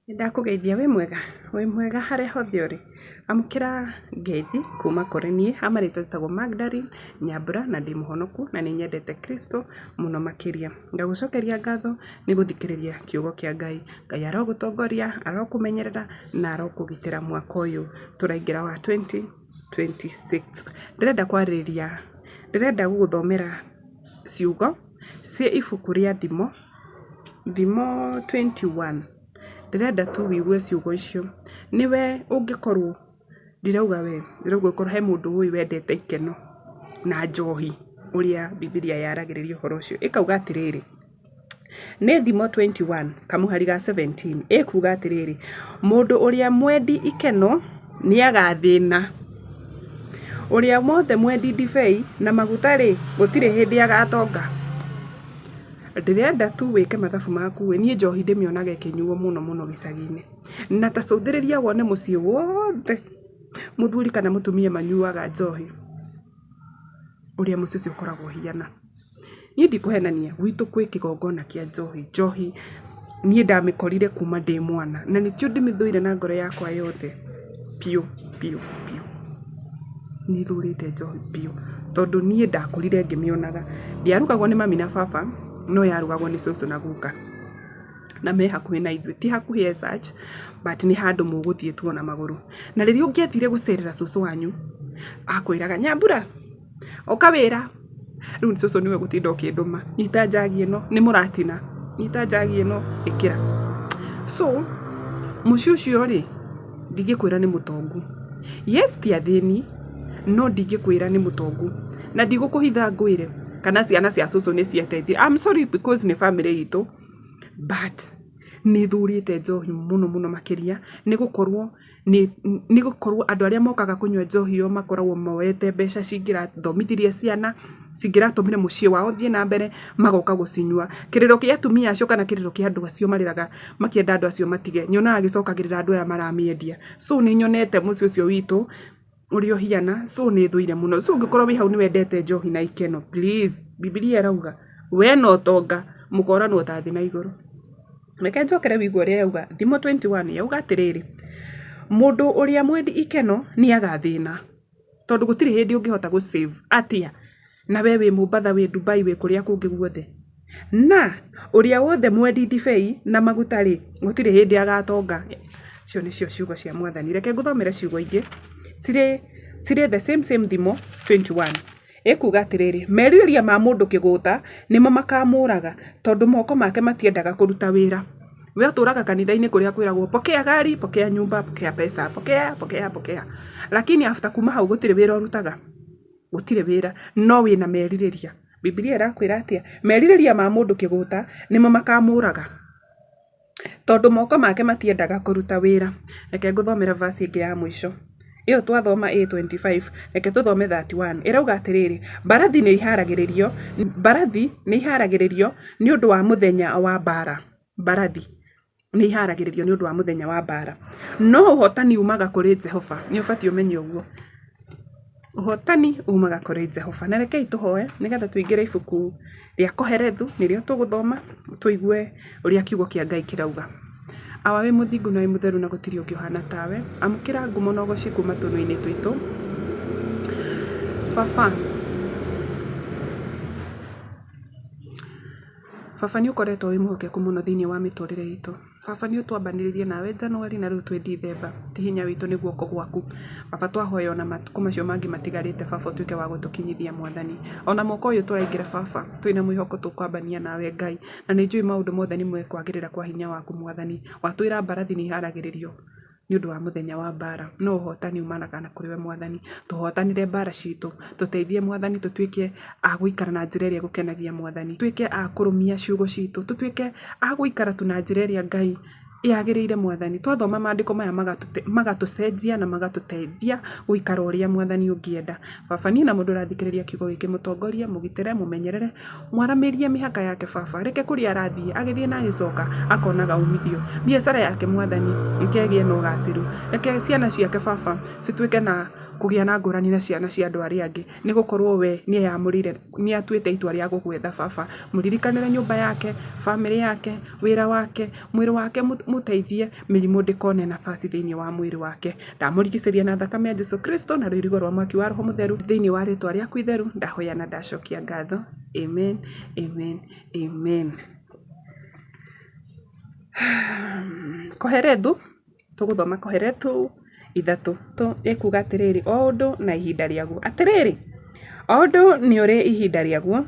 Ndakugeithia wi mwega haria hothe uri amukira ngeithi kuma kuri nie amaritwa jitagwo Magdalene Nyambura na ndi muhonoku na ni nyendete Kristo muno makiria ngagucokeria ngatho ni guthikiriria kiugo kia Ngai arogutongoria arokumenyerera na arokugitira mwaka uyu turaingira wa 2026 ndirenda guguthomera ciugo cia ibuku ria Thimo 21 ndirenda tu wigue ciugo icio niwe ungikorwo ndirauga ikorwo he mundu uyu wendete ikeno na njohi uria Biblia yaragiriria uhoro ucio ikauga atiriri ni Thimo 21 kamuhari ga 17 ikuga atiriri mundu uria mwendi ikeno ni agathina uria mothe mwendi ndibei na magutari gutire hindi agatonga. Ndirenda tu wike mathabu maku nie njohi ndimionaga ikinyuo muno gicagi-ini na tacuthiriria wone mucii wothe muthuri kana mutumia manyuaga njohi uria mucii ucio ukoragwo hiana. Nie ndikuhenania gwitu kwi kigongona kia njohi nie ndamikorire kuma ndi mwana na nitio ndimithuire na ngoro yakwa yothe piu ni thurite njohi piu tondu nie ndakurire ngimionaga ndiarugagwo ni mami na baba no yarugagwo ni cucu na guka na me hakuhi na ithuĩ ti hakuhi as such but ni handu muguthie tuona maguru na riria ungiathire gucerera cucu wanyu akwiraga Nyambura oka wira riu ni cucu niwe gutinda ukinduma nyita njagi ino ni muratina nyita njagi ino ikira so muciĩ ũcio ri ndingikwira ni mutongu yes ti athĩni no ndingikwira ni mutongu na ndigukuhitha ngwire kana ciana cia cucu ni cietethire. I'm sorry because ni family itu but ni thurite njohi muno makiria ni gukorwo andu aria mokaga kunywa njohi yo makoragwo moete mbeca cingirathomithirie ciana cingiratumire mucii wao thie na mbere magoka gucinywa kiriro kia atumia acio kana kiriro kia andu acio mariraga makienda andu acio matige nyonaga gicokagirira andu aya maramiendia so ni nyonete mucii ucio witu urio hiana so ni thuire muno so ngikorwo wi hau ni wendete njohi na ikeno please Biblia irauga we no tonga mukorano utathi na iguru reke njokere wigue uria yauga Thimo 21 yauga atiriri mundu uria mwendi ikeno ni agathina tondu gutiri hindi ungihota gu save atia na we wi Mumbatha wi Dubai wi kuria kungi guothe na uria wothe mwendi ndibei na magutari gutiri hindi agatonga. Cio nicio ciugo cia Mwathani. Reke nguthomere ciugo ingi cire the same Thimo 21 ikuga atiriri meririria ma mundu kiguta nimo makamuraga tondu moko make matiendaga kuruta wira. We uturaga kanitha-ini kuria kwiragwo pokea gari pokea nyumba pokea pesa pokea lakini after kuma hau gutire wira urutaga gutire wira no wina meririria. Biblia irakwira atia meririria ma mundu kiguta nimo makamuraga tondu moko make matiendaga kuruta wira. Reke nguthomera verse ingi ya mwisho iyo twathoma 8:25 reke tuthome 31 irauga atiriri mbarathi ni iharagiririo ni undu wa muthenya wa bara. Mbarathi ni iharagiririo ni undu wa muthenya wa bara no uhotani umaga kuri Jehova. Ni ubati umenye uguo uhotani umaga kuri Jehova. Na reke ituhoe nigetha tuingire ibuku ria Koherethu nirio tuguthoma tuigue uria kiugo kia Ngai kirauga. Awa we muthingu na we mutheru na gutiri ungi uhana tawe amukira ngumo no goci kuma tunu-ini twitu Baba ni ukoretwo wi muhokeku muno thiini wa miturire itu. Baba ni utwambaniririe nawe Januari na riu twi Dithemba ti hinya witu ni guoko gwaku. Baba twahoya ona matuku macio mangi matigarite Baba utuike wa gutukinyithia Mwathani ona mwaka uyu turaingira Baba twina mwihoko tukwambania nawe Ngai na ni njui maundu mothe ni mwekwagirira kwa hinya waku Mwathani. Watwira mbarathi ni iharagiririo ni undu wa muthenya wa bara no uhotani umanaga na kuri we Mwathani. Tuhotanire bara citu tuteithie Mwathani tutuike a guikara na njira iria gukenagia Mwathani. Tuike a kurumia ciugo citu tutuike a guikara tu na njira iria Ngai yagiriire Mwathani. Twathoma maandiko maya magatucenjia na magatuteithia guikara uria Mwathani ungienda. Baba ni na mundu rathikiriria kiugo giki mutongoria mugitire mumenyerere mwaramirie mihaka yake Baba. Reke kuria arathie agithie na agicoka akonaga umithio biacara yake Mwathani ikegie no gaciru. Reke ciana ciake Baba cituike na kũgĩa na ngũrani na ciana cia andũ arĩa angĩ nĩ gũkorwo we nĩ yamũrire nĩ atuĩte itua rĩa gũgwetha baba mũririkanĩre nyũmba yake family yake wĩra wake mwĩrĩ wake mũteithie mĩrimũ ndĩkone nafasi thĩinĩ wa mwĩrĩ wake ndamũrigicĩria na thakame ya Jesũ Kristo na rũirigo rwa mwaki wa roho mũtheru thĩinĩ wa rĩtwa rĩaku itheru ndahoya na ndacokia ngatho amen amen amen. Koherethu tũgũthoma Koherethu 3 ĩkuuga atĩrĩrĩ o ũndũ na ihinda rĩaguo atĩrĩrĩ o ũndũ nĩ ũrĩ ihinda rĩaguo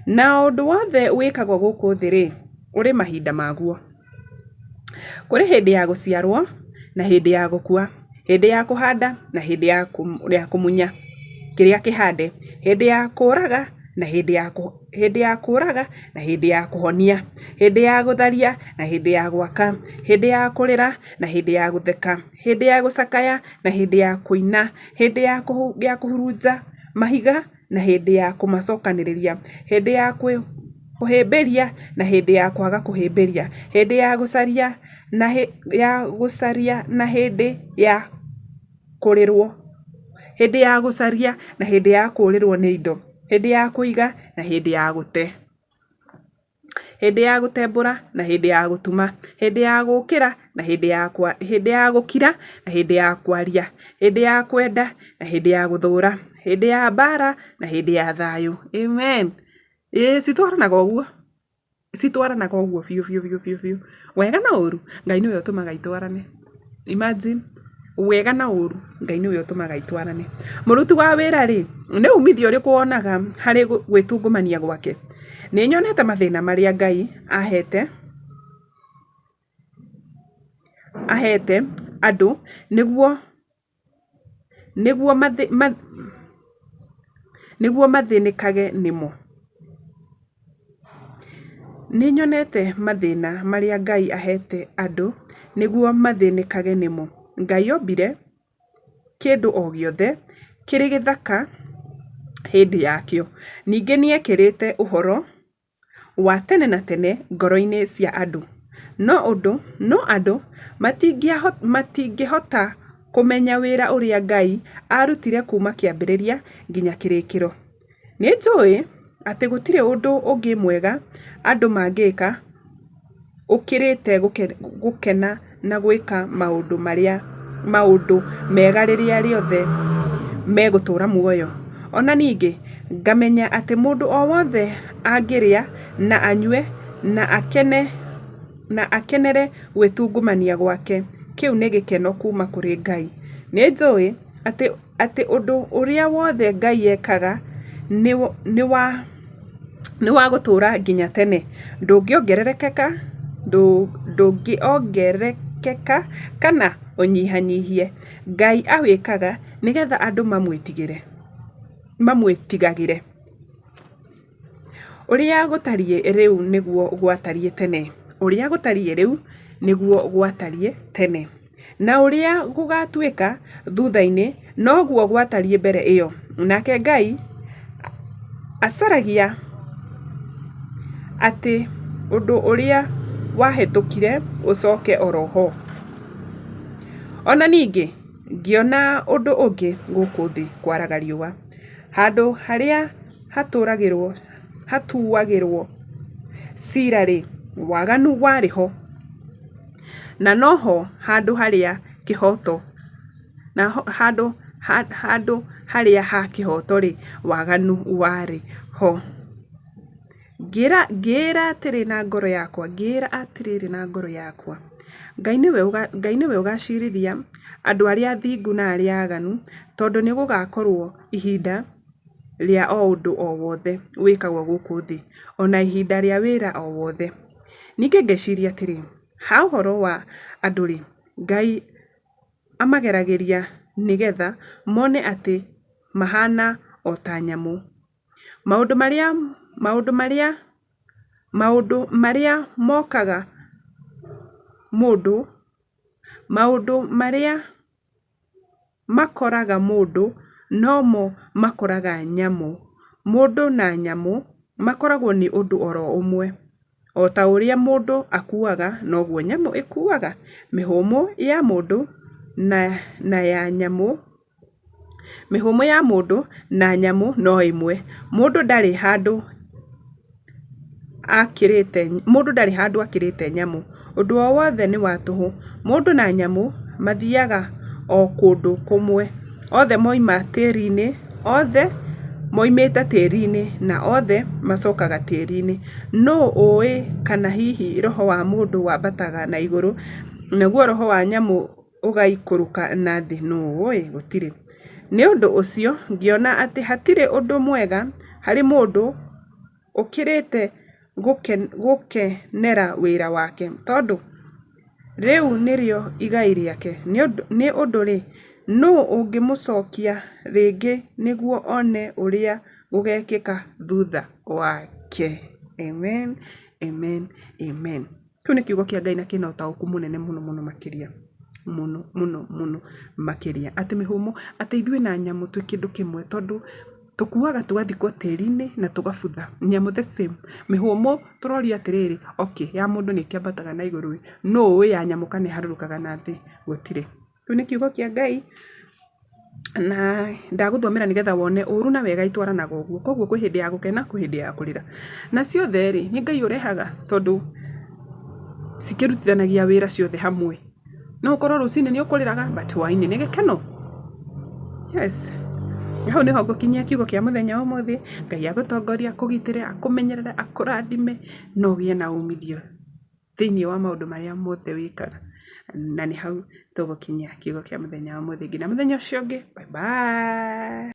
na ũndũ wothe wĩkagwo gũkũ thĩ-rĩ ũrĩ mahinda maguo. Kũrĩ hĩndĩ ya gũciarwo na hĩndĩ ya gũkua, hĩndĩ ya kũhanda na hĩndĩ ya kũmunya kĩrĩa kĩhande, hĩndĩ ya kũũraga na hĩndĩ ya kũũraga na hĩndĩ ya kũhonia, hĩndĩ ya gũtharia na hĩndĩ ya gwaka, hĩndĩ ya kũrĩra na hĩndĩ ya gũtheka, hĩndĩ ya gũcakaya na hĩndĩ ya kũina, hĩndĩ ya kũhurunja mahiga na hĩndĩ ya kũmacokanĩrĩria, hĩndĩ ya kũhĩmbĩria na hĩndĩ ya kwaga kũhĩmbĩria, hĩndĩ ya gũcaria na hĩndĩ ya kũrĩrwo, hĩndĩ ya gũcaria na hĩndĩ ya kũũrĩrwo nĩ indo, hĩndĩ ya kũiga na hĩndĩ ya gũte, hĩndĩ ya gũtembũra na hĩndĩ ya gũtuma, hĩndĩ ya gũũkĩra na hĩndĩ ya gũkira na hĩndĩ ya kwaria, hĩndĩ ya kwenda na hĩndĩ ya gũthũũra, hĩndĩ ya mbara na hĩndĩ ya thayũ. Amen. Citwaranaga ũguo biũ. Wega na ũru Ngai nĩwe ũtũmaga itwarane. Imagine wega na ũru Ngai nĩwe ũtũmaga itwarane. Mũruti wa wĩra-rĩ, nĩ umithio ũrĩkũ wonaga harĩ gwĩtungumania gwake? Nĩ nyonete mathĩna marĩa Ngai ahete andũ nĩguo mathĩnĩkage nĩmo. Nĩ nyonete mathĩna marĩa Ngai ahete andũ nĩguo mathĩnĩkage nĩmo. Ngai ombire kĩndũ o gĩothe kĩrĩ gĩthaka hĩndĩ yakĩo. Ningĩ nĩ ekĩrĩte ũhoro wa tene na tene ngoro-inĩ cia andũ. No andũ matingĩhota kũmenya wĩra ũrĩa Ngai arutire kuma kĩambĩrĩria nginya kĩrĩkĩro. Nĩ njũĩ atĩ gũtirĩ ũndũ ũngĩ mwega andũ mangĩka ũkĩrĩte gũkena na gwĩka maũndũ mega rĩrĩa rĩothe megũtũũra muoyo. Ona ningĩ ngamenya atĩ mũndũ o wothe angĩrĩa na anyue na akenere gwĩtungumania gwake, kĩu nĩ gĩkeno kuma kũrĩ Ngai. Nĩ njũĩ atĩ ũndũ ũrĩa wothe Ngai ekaga nĩ wa gũtũũra nginya tene. Ndũngĩongererekeka kana ũnyihanyihie. Ngai awĩkaga nĩgetha andũ mamwĩtigagĩre. Ũrĩa gũtariĩ rĩu nĩguo gwatariĩ tene. Ũrĩa gũtariĩ rĩu nĩguo gwatariĩ tene. Na ũrĩa gũgatuĩka thutha-inĩ noguo gwatariĩ mbere ĩyo. Nake Ngai acaragia atĩ ũndũ ũrĩa wahĩtũkire ũcoke oroho. Ona ningĩ ngĩona ũndũ ũngĩ gũkũ thĩ kwaraga riũa. Handũ harĩa hatuagĩrwo cira-rĩ, waganu warĩ ho. Na noho handũ harĩa kĩhoto na handũ harĩa ha kĩhoto-rĩ, waganu warĩ ho. Ngĩra atĩrĩ na ngoro yakwa, Ngai nĩwe ũgacirithia andũ arĩa athingu na arĩa aganu, tondũ nĩ gũgakorwo ihinda rĩa o ũndũ o wothe wĩkagwo gũkũ thĩ, ona ihinda rĩa wĩra o wothe. Ningĩ ngeciria atĩrĩ, ha ũhoro wa andũ-rĩ, Ngai amageragĩria nĩgetha mone atĩ mahana o ta nyamũ. Maũndũ marĩa mokaga mũndũ, maũndũ marĩa makoraga mũndũ nomo makoraga nyamũ. Mũndũ na nyamũ makoragwo nĩ ũndũ oro ũmwe. O ta ũrĩa mũndũ akuaga noguo nyamũ ĩkuaga. Mĩhũmũ ya mũndũ na ya nyamũ Mĩhũmũ ya mũndũ na nyamũ no ĩmwe. Mũndũ ndarĩ handũ akĩrĩte nyamũ. Ũndũ o wothe nĩ wa tũhũ. Mũndũ na nyamũ mathiaga o kũndũ kũmwe. Othe moima tĩri-inĩ, othe moimĩte tĩri-inĩ na othe macokaga tĩri-inĩ. Nũũ ũĩ kana hihi roho wa mũndũ wambataga na igũrũ naguo roho wa nyamũ ũgaikũrũka na thĩ? Nũũ ũĩ? Gũtirĩ. Nĩ ũndũ ũcio ngĩona atĩ hatirĩ ũndũ mwega harĩ mũndũ ũkĩrĩte gũkenera wĩra wake, tondũ rĩu nĩrĩo igai rĩake. Nĩ ũndũ rĩ, nũũ ũngĩmũcokia rĩngĩ nĩguo one ũrĩa gũgekĩka thutha wake? Amen, amen, amen. Kĩu nĩ kiugo kĩa Ngai na kĩna ũtaũku mũnene mũno mũno makĩria. Mũno makĩria. Atĩ mĩhũmũ, atĩ ithuĩ na nyamũ twĩ kĩndũ kĩmwe, tondũ tũkuaga tũgathikwo tĩri-inĩ na tũgabutha. Nyamũ the same. Mĩhũmũ tũroria atĩrĩrĩ, okay, ya mũndũ nĩ ĩkĩambataga na igũrũ. Nũũ ũĩ ya nyamũ kana ĩharũrũkaga na thĩ? Gũtirĩ. Kĩu nĩ kiugo kĩa Ngai na ndagũthomera nĩgetha wone ũũru na wega itwaranaga ũguo. Koguo kwĩ hĩndĩ ya gũkena, kwĩ hĩndĩ ya kũrĩra. Na ciothe rĩ, nĩ Ngai ũrehaga, tondũ cikĩrutithanagia wĩra ciothe hamwe. No ũkorwo rũcinĩ nĩ ũkũrĩraga, but hwaĩ-inĩ nĩ gĩkeno. Yes. Hau nĩho ngũkinyia kiugo kĩa mũthenya wa ũmũthĩ. Ngai agũtongorie, akũgitĩre, akũmenyerere, akũrathime na ũgĩe na umithio thĩinĩ wa maũndũ marĩa mothe wĩkaga. Na nĩ hau tũgũkinyia kiugo kĩa mũthenya wa ũmũthĩ. Nginya mũthenya ũcio ũngĩ. Bye bye.